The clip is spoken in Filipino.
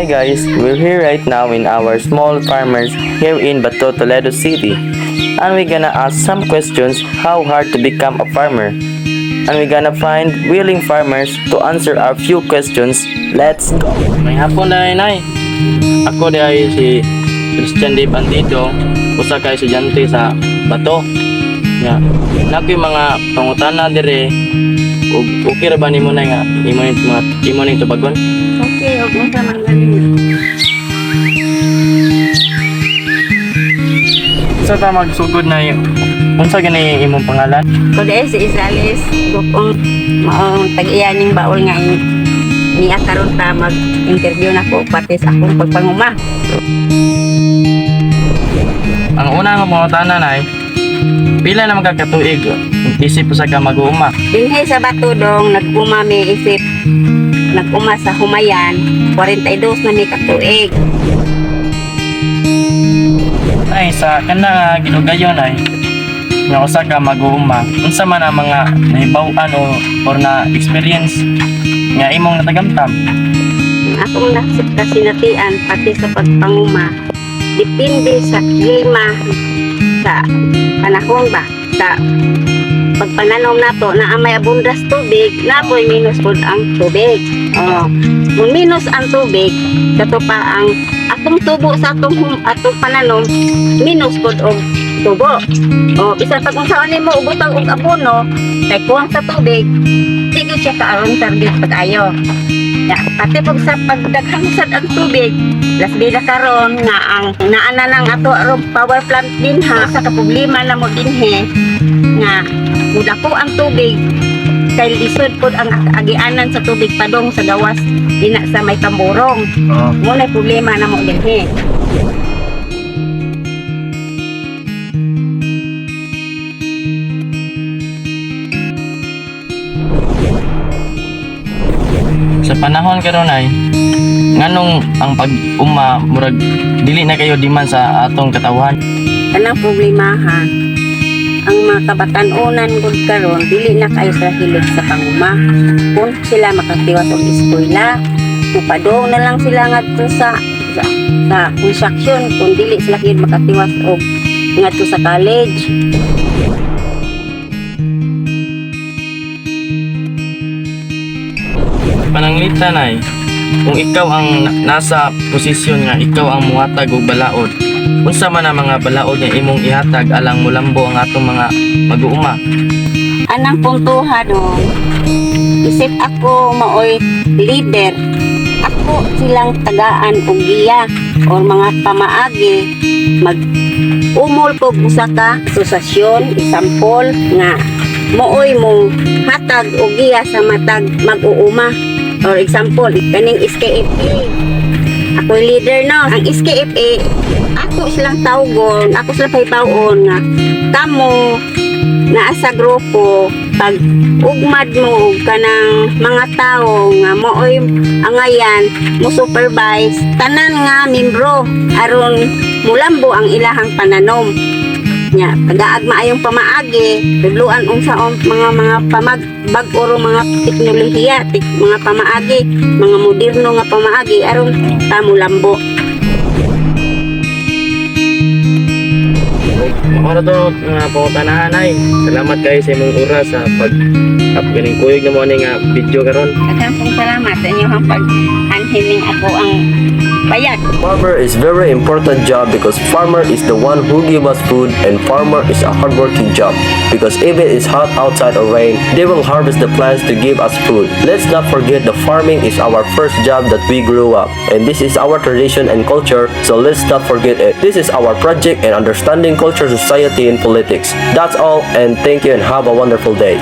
guys, we're here right now in our small farmers here in Bato, Toledo City. And we're gonna ask some questions how hard to become a farmer. And we're gonna find willing farmers to answer our few questions. Let's go! May hapon na inay. Ako dahil si Christian Dave Bandido, usa kay estudyante sa Bato. Ya. Nako yung mga pangutana dire. Ug okay ra ba nimo na nga imo ning tubagon? Okay, og unsa man ganin. Sa ta magsugod na yung unsa gani imong pangalan? Kude si Isalis, gupong maong tag-iyaning baol nga niya karon ta mag-interview nako pati sa akong pagpanguma. Ang una nga pangutana nay, pila na magkakatuig isip sa ka mag-uuma? Dinhi sa Bato dong nag-uma may isip nag-uma sa Humayan 42 na may katuig. Ay sa kana nga ginugayon ay nga usa ka mag-uuma. Unsa man ang mga nahibaw-an or na experience nga imong natagamtam? Ang akong kasinatian pati sa pagpanguma depende sa klima sa panahon ba sa pagpananom nato na amay abundas tubig napoy minus pod ang tubig. Kung minus ang tubig kato pa ang atong tubo sa atong pananom minus pod og tubo. Bisan pag unsaon nimo ubutang og abono kay kuwang sa tubig tigid siya kaaron target pag-ayo. Pati pag sa pagdaghang sad ang tubig lasbida karon nga ang naana nang ato aron power plant din ha sa kaproblema na mo dinhi nga mudako ang tubig kay lisod pod ang agianan sa tubig padong sa gawas dina sa may tamborong. Mo na problema na mo dinhi. Sa panahon karon ay nganong ang pag-uma murag dili na kayo diman sa atong katawan? Kanang problema ha. Ang mga kabatan-unan gud karon dili na kayo sa hilig sa panguma. Kung sila makatiwas og eskwela, upadong na lang sila ngadto sa construction kung dili sila gyud makatiwas og ngadto sa college. Pananglitan ay kung ikaw ang nasa posisyon nga ikaw ang muhatag og balaod, unsa man ang mga balaod nga imong ihatag alang mulambo ang atong mga mag-uuma? Anang puntuhan no, isip ako maoy leader. Ako silang tagaan og giya or mga pamaagi mag-umol ko usa ka asosasyon, example nga mooy mo hatag og giya sa matag mag-uuma. For example, kaning SKFA. Ako leader no. Ang SKFA, ako silang tawgon, ako silang paypawon nga kamo naa sa grupo pag ugmad mo kanang mga tao nga mooy angayan mo supervise tanan nga membro aron mulambo ang ilahang pananom. Nya pag-aag maayong pamaagi tudluan unsaon mga bag-o mga teknolohiya mga pamaagi mga moderno nga pamaagi aron kamo lambo. Mao to nga pangutanahan ay. Salamat kayo sa imong oras sa ganing kuyog na mo ni nga video karon. Daghang salamat sa inyong pag-anhiling ako ang bayad. Farmer is very important job because farmer is the one who give us food, and farmer is a hardworking job because even it's hot outside or rain, they will harvest the plants to give us food. Let's not forget the farming is our first job that we grew up, and this is our tradition and culture, so let's not forget it. This is our project and understanding culture, society, and politics. That's all, and thank you and have a wonderful day.